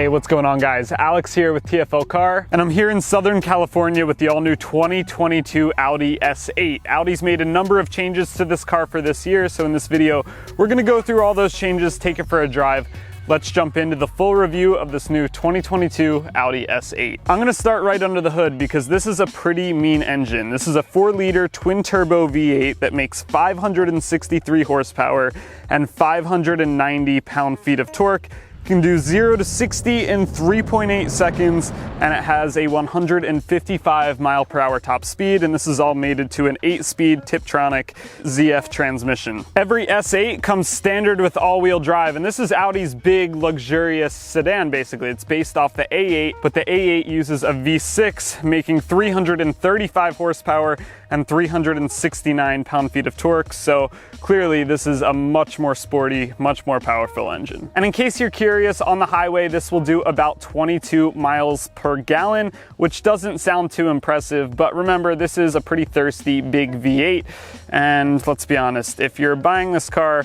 Hey, what's going on guys? Alex here with TFL Car, and I'm here in Southern California with the all-new 2022 Audi S8. Audi's made a number of changes to this car for this year, so in this video, we're gonna go through all those changes, take it for a drive. Let's jump into the full review of this new 2022 Audi S8. I'm gonna start right under the hood because this is a pretty mean engine. This is a 4-liter twin-turbo V8 that makes 563 horsepower and 590 pound-feet of torque. Can do 0 to 60 in 3.8 seconds, and it has a 155 mile per hour top speed, and this is all mated to an 8-speed Tiptronic ZF transmission. Every S8 comes standard with all-wheel drive, and this is Audi's big luxurious sedan basically. It's based off the A8, but the A8 uses a V6, making 335 horsepower and 369 pound-feet of torque, so clearly this is a much more sporty, much more powerful engine. And in case you're curious, on the highway this will do about 22 miles per gallon, which doesn't sound too impressive, but remember, this is a pretty thirsty big V8, and let's be honest, if you're buying this car,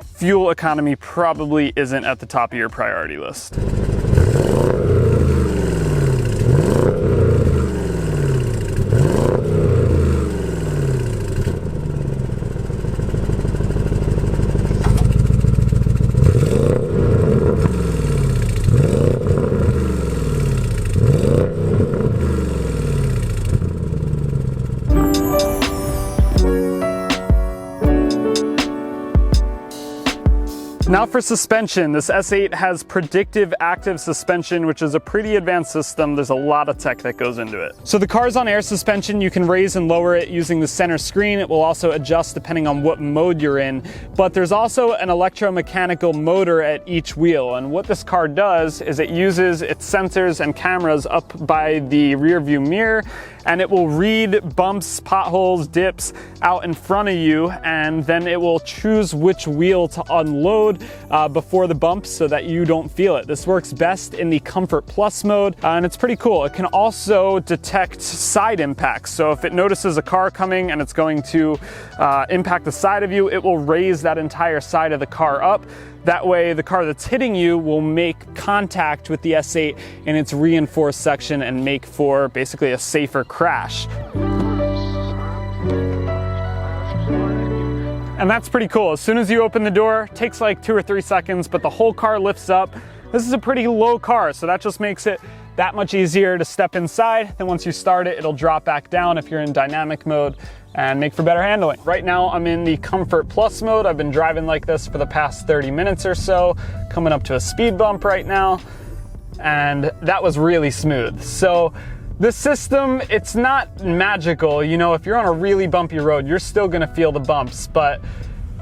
fuel economy probably isn't at the top of your priority list. Now for suspension, this S8 has predictive active suspension, which is a pretty advanced system. There's a lot of tech that goes into it. So the car's on air suspension. You can raise and lower it using the center screen. It will also adjust depending on what mode you're in. But there's also an electromechanical motor at each wheel. And what this car does is it uses its sensors and cameras up by the rear view mirror, and it will read bumps, potholes, dips out in front of you, and then it will choose which wheel to unload before the bumps so that you don't feel it. This works best in the Comfort Plus mode, and it's pretty cool. It can also detect side impacts. So if it notices a car coming and it's going to impact the side of you, it will raise that entire side of the car up. That way the car that's hitting you will make contact with the S8 in its reinforced section and make for basically a safer crash. And that's pretty cool. As soon as you open the door, it takes like 2 or 3 seconds, but the whole car lifts up. This is a pretty low car, so that just makes it that much easier to step inside. Then once you start it, it'll drop back down if you're in dynamic mode and make for better handling. Right now I'm in the Comfort Plus mode. I've been driving like this for the past 30 minutes or so, coming up to a speed bump right now, and that was really smooth. So the system, it's not magical. You know, if you're on a really bumpy road, you're still gonna feel the bumps, but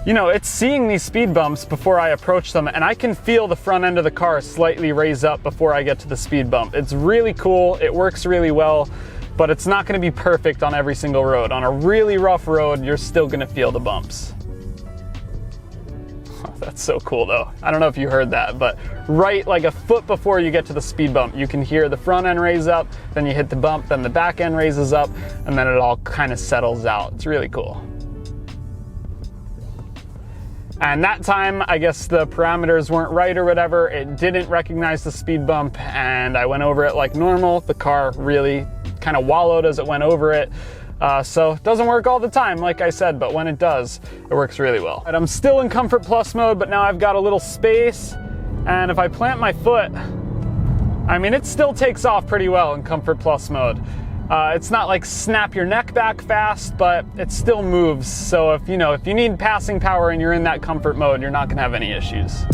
you know, it's seeing these speed bumps before I approach them, and I can feel the front end of the car slightly raise up before I get to the speed bump. It's really cool, it works really well, but it's not gonna be perfect on every single road. On a really rough road, you're still gonna feel the bumps. Oh, that's so cool though. I don't know if you heard that, but right like a foot before you get to the speed bump, you can hear the front end raise up, then you hit the bump, then the back end raises up, and then it all kind of settles out. It's really cool. And that time, I guess the parameters weren't right or whatever. It didn't recognize the speed bump, and I went over it like normal. The car really kind of wallowed as it went over it. So it doesn't work all the time, like I said, but when it does, it works really well. And I'm still in Comfort Plus mode, but now I've got a little space, and if I plant my foot, I mean, it still takes off pretty well in Comfort Plus mode. It's not like snap your neck back fast, but it still moves. So if you need passing power and you're in that comfort mode, you're not gonna have any issues.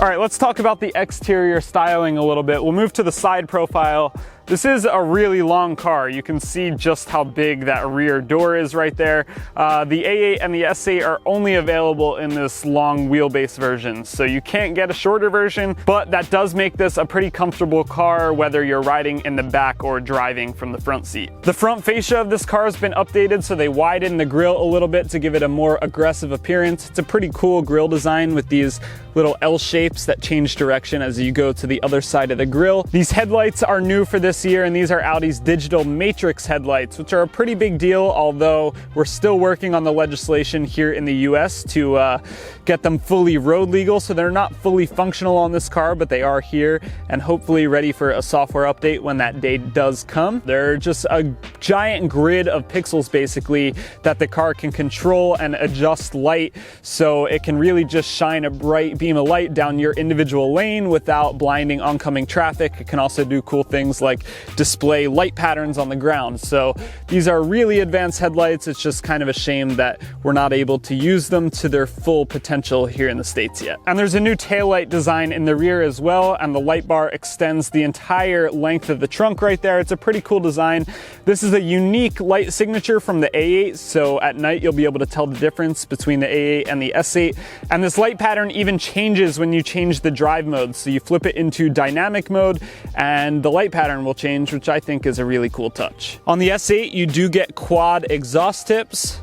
All right, let's talk about the exterior styling a little bit. We'll move to the side profile. This is a really long car. You can see just how big that rear door is right there. The A8 and the S8 are only available in this long wheelbase version, so you can't get a shorter version, but that does make this a pretty comfortable car, whether you're riding in the back or driving from the front seat. The front fascia of this car has been updated, so they widened the grille a little bit to give it a more aggressive appearance. It's a pretty cool grille design with these little L shapes that change direction as you go to the other side of the grille. These headlights are new for this this year, and these are Audi's digital matrix headlights, which are a pretty big deal, although we're still working on the legislation here in the US to get them fully road legal. So they're not fully functional on this car, but they are here and hopefully ready for a software update when that day does come. They're just a giant grid of pixels basically that the car can control and adjust light, so it can really just shine a bright beam of light down your individual lane without blinding oncoming traffic. It can also do cool things like display light patterns on the ground. So these are really advanced headlights. It's just kind of a shame that we're not able to use them to their full potential here in the States yet. And there's a new taillight design in the rear as well, and the light bar extends the entire length of the trunk right there. It's a pretty cool design. This is a unique light signature from the A8, so at night you'll be able to tell the difference between the A8 and the S8. And this light pattern even changes when you change the drive mode. So you flip it into dynamic mode and the light pattern will change, which I think is a really cool touch. On the S8, you do get quad exhaust tips.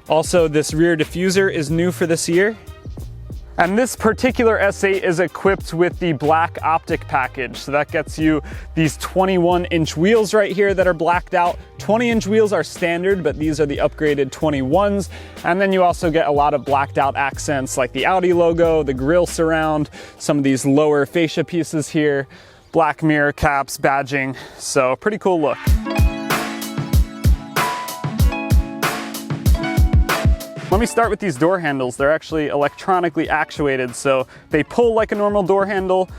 Also, this rear diffuser is new for this year. And this particular S8 is equipped with the black optic package. So that gets you these 21-inch wheels right here that are blacked out. 20-inch wheels are standard, but these are the upgraded 21s. And then you also get a lot of blacked out accents like the Audi logo, the grille surround, some of these lower fascia pieces here, black mirror caps, badging. So pretty cool look. Let me start with these door handles. They're actually electronically actuated, so they pull like a normal door handle,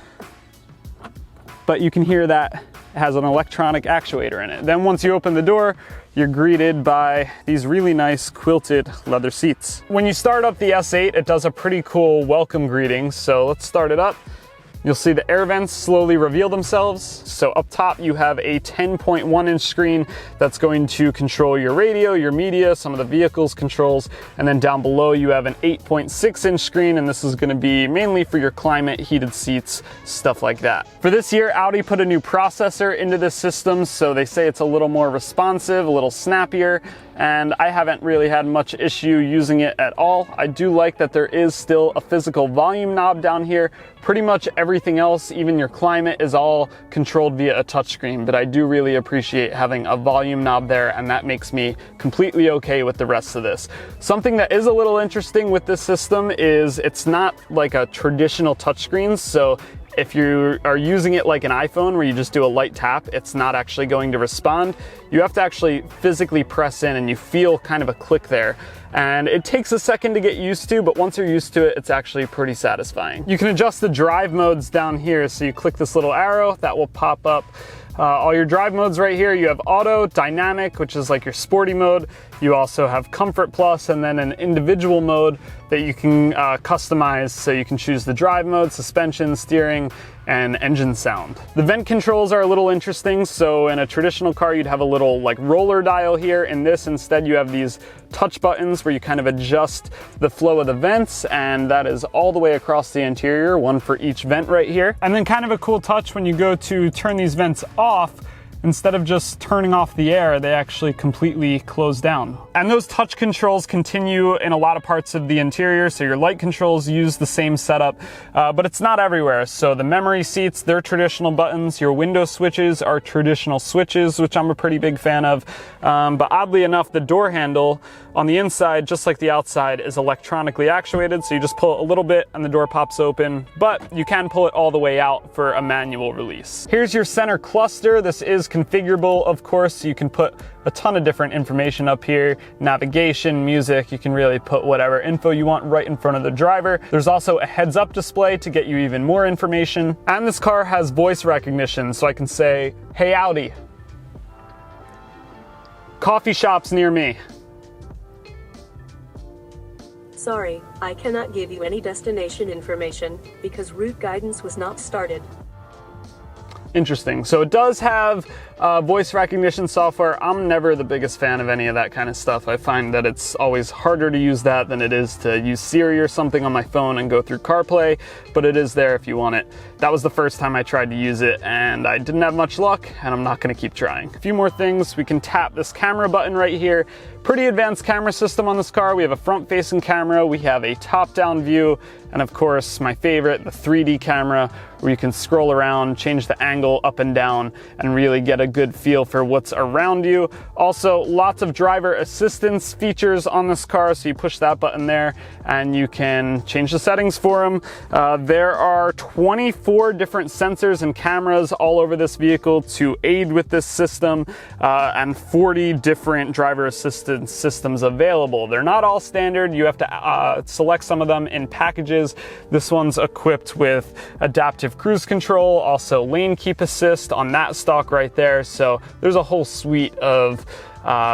but you can hear that it has an electronic actuator in it. Then once you open the door, you're greeted by these really nice quilted leather seats. When you start up the S8, it does a pretty cool welcome greeting, so let's start it up. You'll see the air vents slowly reveal themselves. So up top you have a 10.1-inch screen that's going to control your radio, your media, some of the vehicle's controls, and then down below you have an 8.6-inch screen, and this is going to be mainly for your climate, heated seats, stuff like that. For this year, Audi put a new processor into this system, so they say it's a little more responsive, a little snappier, and I haven't really had much issue using it at all. I do like that there is still a physical volume knob down here. Pretty much everything else, even your climate, is all controlled via a touchscreen, but I do really appreciate having a volume knob there, and that makes me completely okay with the rest of this. Something that is a little interesting with this system is it's not like a traditional touchscreen, so if you are using it like an iPhone where you just do a light tap, it's not actually going to respond. You have to actually physically press in, and you feel kind of a click there. And it takes a second to get used to, but once you're used to it, it's actually pretty satisfying. You can adjust the drive modes down here. So you click this little arrow, that will pop up all your drive modes right here. You have auto, dynamic, which is like your sporty mode. You also have comfort plus, and then an individual mode that you can customize. So you can choose the drive mode, suspension, steering, and engine sound. The vent controls are a little interesting. So in a traditional car, you'd have a little like roller dial here. In this, instead, you have these touch buttons where you kind of adjust the flow of the vents, and that is all the way across the interior, one for each vent right here. And then kind of a cool touch when you go to turn these vents off, instead of just turning off the air, they actually completely close down. And those touch controls continue in a lot of parts of the interior, so your light controls use the same setup, but it's not everywhere. So the memory seats, they're traditional buttons. Your window switches are traditional switches, which I'm a pretty big fan of. But oddly enough, the door handle on the inside, just like the outside, is electronically actuated. So you just pull it a little bit and the door pops open, but you can pull it all the way out for a manual release. Here's your center cluster. This is configurable, of course, so you can put a ton of different information up here, navigation, music. You can really put whatever info you want right in front of the driver. There's also a heads-up display to get you even more information. And this car has voice recognition, so I can say, "Hey Audi, coffee shops near me." Sorry, I cannot give you any destination information because route guidance was not started. Interesting. So it does have voice recognition software. I'm never the biggest fan of any of that kind of stuff. I find that it's always harder to use that than it is to use Siri or something on my phone and go through CarPlay, but it is there if you want it. that was the first time I tried to use it and I didn't have much luck, and I'm not gonna keep trying. A few more things, we can tap this camera button right here. Pretty advanced camera system on this car. We have a front-facing camera, we have a top-down view, and of course, my favorite, the 3D camera, where you can scroll around, change the angle up and down, and really get a good feel for what's around you. Also, lots of driver assistance features on this car, so you push that button there, and you can change the settings for them. There are 24 different sensors and cameras all over this vehicle to aid with this system, and 40 different driver assistance systems available. They're not all standard. You have to select some of them in packages. This one's equipped with adaptive cruise control, also lane keep assist on that stock right there. So there's a whole suite of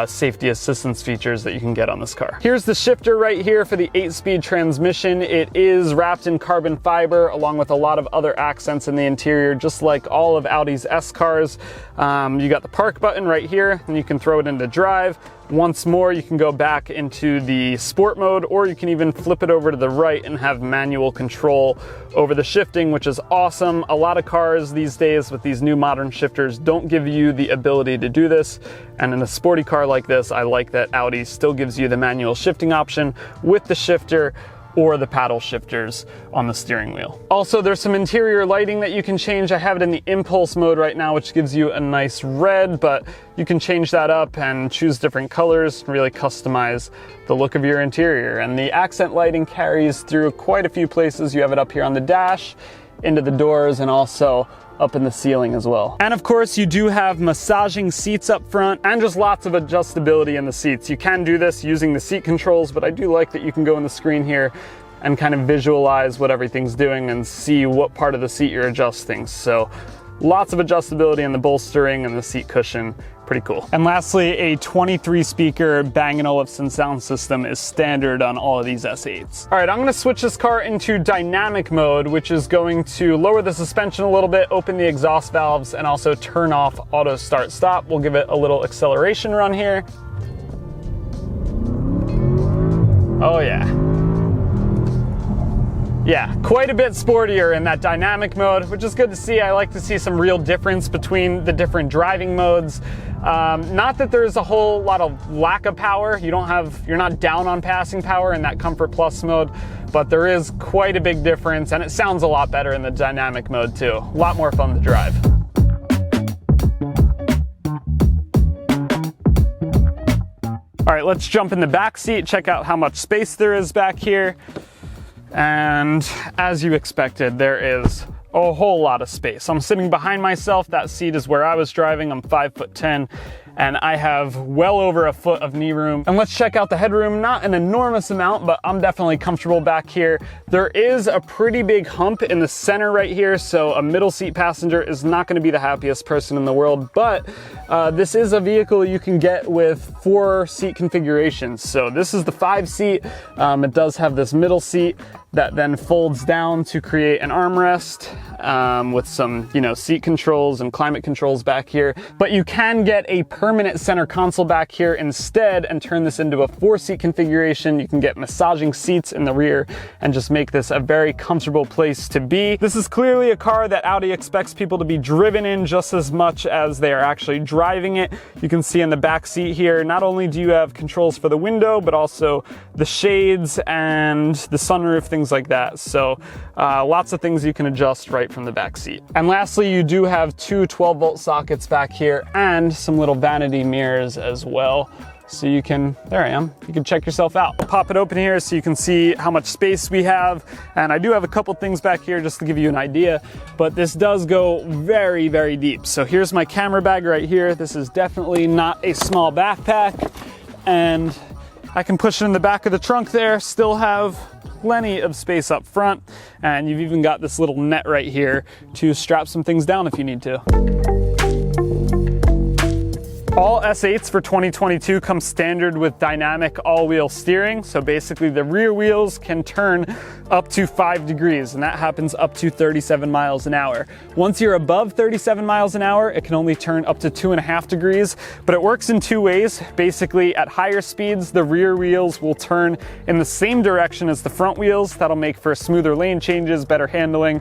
safety assistance features that you can get on this car. Here's the shifter right here for the 8-speed transmission. It is wrapped in carbon fiber along with a lot of other accents in the interior, just like all of Audi's S cars. You got the park button right here, and you can throw it into drive. Once more, you can go back into the sport mode, or you can even flip it over to the right and have manual control over the shifting, which is awesome. A lot of cars these days with these new modern shifters don't give you the ability to do this. And in a sporty car like this, I like that Audi still gives you the manual shifting option with the shifter or the paddle shifters on the steering wheel. Also, there's some interior lighting that you can change. I have it in the impulse mode right now, which gives you a nice red, but you can change that up and choose different colors and really customize the look of your interior. And the accent lighting carries through quite a few places. You have it up here on the dash, into the doors, and also up in the ceiling as well. And of course, you do have massaging seats up front and just lots of adjustability in the seats. You can do this using the seat controls, but I do like that you can go in the screen here and kind of visualize what everything's doing and see what part of the seat you're adjusting. So lots of adjustability in the bolstering and the seat cushion. Pretty cool. And lastly, a 23 speaker Bang & Olufsen sound system is standard on all of these S8s. All right, I'm gonna switch this car into dynamic mode, which is going to lower the suspension a little bit, open the exhaust valves, and also turn off auto start stop. We'll give it a little acceleration run here. Oh yeah. Yeah, quite a bit sportier in that dynamic mode, which is good to see. I like to see some real difference between the different driving modes. Not that there's a whole lot of lack of power. You're not down on passing power in that Comfort Plus mode, but there is quite a big difference, and it sounds a lot better in the dynamic mode too. A lot more fun to drive. All right, let's jump in the back seat, check out how much space there is back here. And as you expected, there is a whole lot of space. I'm sitting behind myself. That seat is where I was driving. I'm 5'10", and I have well over a foot of knee room. And let's check out the headroom. Not an enormous amount, but I'm definitely comfortable back here. There is a pretty big hump in the center right here, so a middle seat passenger is not gonna be the happiest person in the world, but this is a vehicle you can get with 4 seat configurations. So this is the 5 seat. It does have this middle seat that then folds down to create an armrest with some, seat controls and climate controls back here. But you can get a permanent center console back here instead and turn this into a 4-seat configuration. You can get massaging seats in the rear and just make this a very comfortable place to be. This is clearly a car that Audi expects people to be driven in just as much as they are actually driving it. You can see in the back seat here, not only do you have controls for the window, but also the shades and the sunroof, things like that. So lots of things you can adjust right from the back seat. And lastly, you do have 2 12-volt sockets back here and some little vanity mirrors as well. So you can, there I am, you can check yourself out. I'll pop it open here so you can see how much space we have. And I do have a couple things back here just to give you an idea, but this does go very, very deep. So here's my camera bag right here. This is definitely not a small backpack. And I can push it in the back of the trunk there, still have plenty of space up front. And you've even got this little net right here to strap some things down if you need to. All S8s for 2022 come standard with dynamic all-wheel steering. So basically the rear wheels can turn up to 5 degrees, and that happens up to 37 miles an hour. Once you're above 37 miles an hour, it can only turn up to 2.5 degrees, but it works in 2 ways. Basically, at higher speeds, the rear wheels will turn in the same direction as the front wheels. That'll make for smoother lane changes, better handling.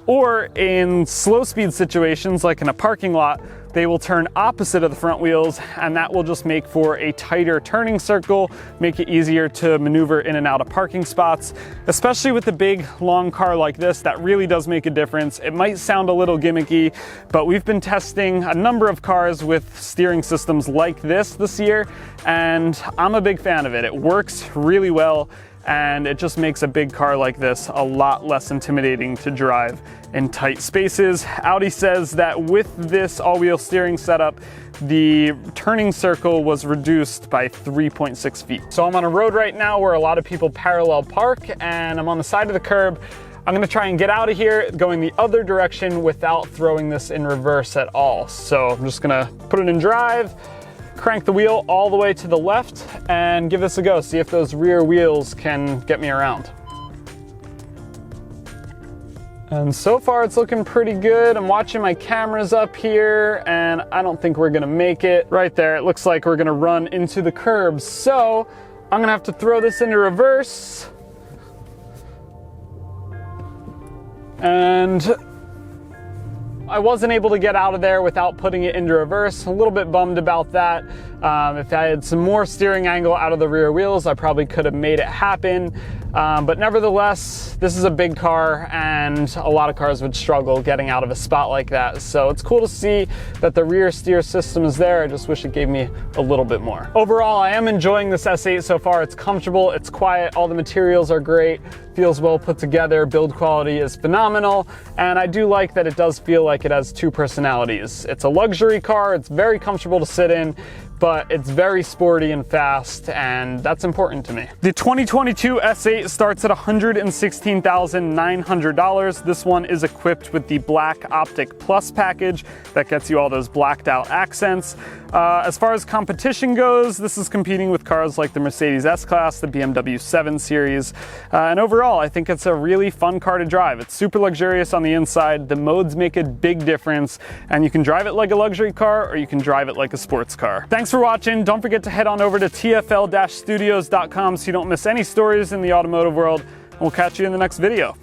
Or in slow speed situations, like in a parking lot, they will turn opposite of the front wheels, and that will just make for a tighter turning circle, make it easier to maneuver in and out of parking spots. Especially with a big, long car like this, that really does make a difference. It might sound a little gimmicky, but we've been testing a number of cars with steering systems like this year, and I'm a big fan of it. It works really well, and it just makes a big car like this a lot less intimidating to drive in tight spaces. Audi says that with this all-wheel steering setup, the turning circle was reduced by 3.6 feet. So I'm on a road right now where a lot of people parallel park, and I'm on the side of the curb. I'm gonna try and get out of here going the other direction without throwing this in reverse at all. So I'm just gonna put it in drive, crank the wheel all the way to the left, and give this a go. See if those rear wheels can get me around. And so far it's looking pretty good. I'm watching my cameras up here, and I don't think we're gonna make it. Right there, it looks like we're gonna run into the curb. So I'm gonna have to throw this into reverse. And I wasn't able to get out of there without putting it into reverse. A little bit bummed about that. If I had some more steering angle out of the rear wheels, I probably could have made it happen. But nevertheless, this is a big car, and a lot of cars would struggle getting out of a spot like that. So it's cool to see that the rear steer system is there. I just wish it gave me a little bit more. Overall, I am enjoying this S8 so far. It's comfortable, it's quiet, all the materials are great, feels well put together, build quality is phenomenal, and I do like that it does feel like it has two personalities. It's a luxury car, it's very comfortable to sit in, but it's very sporty and fast, and that's important to me. The 2022 S8 starts at $116,900. This one is equipped with the Black Optic Plus package that gets you all those blacked out accents. As far as competition goes, this is competing with cars like the Mercedes S-Class, the BMW 7 Series, and overall, I think it's a really fun car to drive. It's super luxurious on the inside, the modes make a big difference, and you can drive it like a luxury car, or you can drive it like a sports car. Thanks for watching. Don't forget to head on over to tfl-studios.com so you don't miss any stories in the automotive world, and we'll catch you in the next video.